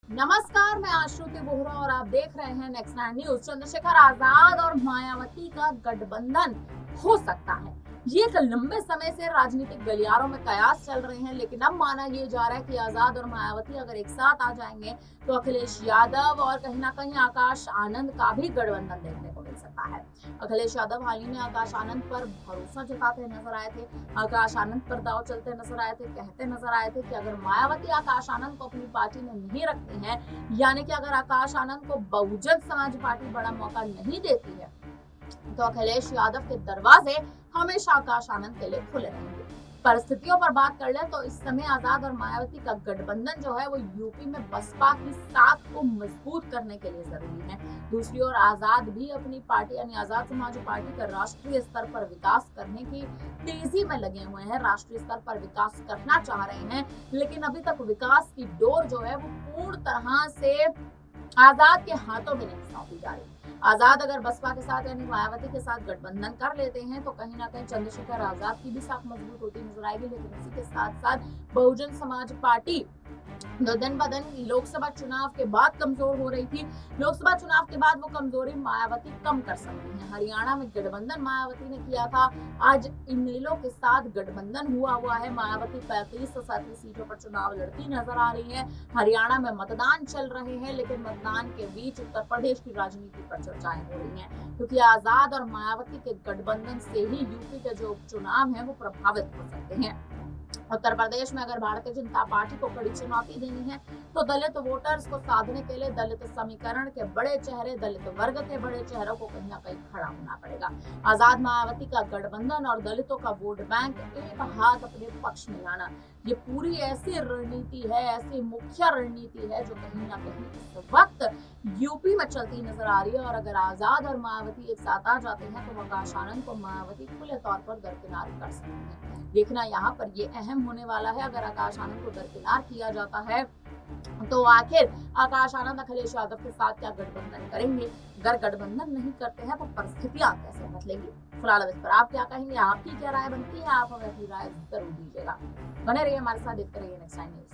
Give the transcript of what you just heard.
नमस्कार, मैं आश्रुति बोहरा और आप देख रहे हैं नेक्स्ट 9 न्यूज। चंद्रशेखर आजाद और मायावती का गठबंधन हो सकता है। ये एक लंबे समय से राजनीतिक गलियारों में कयास चल रहे हैं, लेकिन अब माना ये जा रहा है कि आजाद और मायावती अगर एक साथ आ जाएंगे तो अखिलेश यादव और कहीं ना कहीं आकाश आनंद का भी गठबंधन देखने को मिल सकता है। अखिलेश यादव हाल ही में आकाश आनंद पर भरोसा जताते नजर आए थे, आकाश आनंद पर दाव चलते नजर आए थे, कहते नजर आए थे कि अगर मायावती आकाश आनंद को अपनी पार्टी में नहीं रखती है, यानी कि अगर आकाश आनंद को बहुजन समाज पार्टी बड़ा मौका नहीं देती है, तो अखिलेश यादव के दरवाजे हमेशा आकाश आनंद के लिए खुले रहेंगे। परिस्थितियों पर बात कर ले तो इस समय आजाद और मायावती का गठबंधन जो है वो यूपी में बसपा की साख को मजबूत करने के लिए जरूरी है। दूसरी ओर आजाद भी अपनी पार्टी यानी आजाद समाज पार्टी का राष्ट्रीय स्तर पर विकास करने की तेजी में लगे हुए हैं, राष्ट्रीय स्तर पर विकास करना चाह रहे हैं, लेकिन अभी तक विकास की डोर जो है वो पूर्ण तरह से आजाद के हाथों में नहीं सौंपी जा रही। आजाद अगर बसपा के साथ यानी मायावती के साथ गठबंधन कर लेते हैं तो कहीं ना कहीं चंद्रशेखर आजाद की भी साख मजबूत होती नजर आएगी, लेकिन इसी के साथ साथ बहुजन समाज पार्टी तो दिन ब दिन लोकसभा चुनाव के बाद कमजोर हो रही थी। लोकसभा चुनाव के बाद वो कमजोरी मायावती कम कर सकती है। हरियाणा में गठबंधन मायावती ने किया था, आज इनेलो के साथ गठबंधन हुआ है। मायावती 35 से 37 सीटों पर चुनाव लड़ती नजर आ रही है। हरियाणा में मतदान चल रहे हैं, लेकिन मतदान के बीच उत्तर प्रदेश की राजनीति पर चर्चाएं हो रही हैं, क्योंकि आजाद और मायावती के गठबंधन से ही यूपी के जो उपचुनाव है वो प्रभावित हो सकते हैं। उत्तर प्रदेश में अगर भारतीय जनता पार्टी को कड़ी चुनौती देनी है तो दलित वोटर्स को साधने के लिए दलित समीकरण के बड़े चेहरे, दलित वर्ग के बड़े चेहरों को कहीं ना कहीं खड़ा होना पड़ेगा। आजाद मायावती का गठबंधन और दलितों का वोट बैंक एक हाथ अपने पक्ष में लाना, ये पूरी ऐसी रणनीति है, ऐसी मुख्य रणनीति है जो कहीं ना कहीं इस वक्त यूपी में चलती नजर आ रही है। और अगर आजाद और मायावती एक साथ आ जाते हैं तो आकाश आनंद को मायावती खुले तौर पर दरकिनार कर सकते हैं। देखना यहाँ पर ये अहम होने वाला है, अगर आकाश आनंद को दरकिनार किया जाता है तो आखिर आकाश आनंद अखिलेश यादव के साथ क्या गठबंधन करेंगे। अगर गठबंधन नहीं करते हैं तो परिस्थितियां कैसे बदलेंगी। फिलहाल इस पर आप क्या कहेंगे, आपकी क्या राय बनती है, आप हमें अपनी राय जरूर दीजिएगा। बने रहिए हमारे साथ, देखते रहिए नेक्स्ट टाइम न्यूज।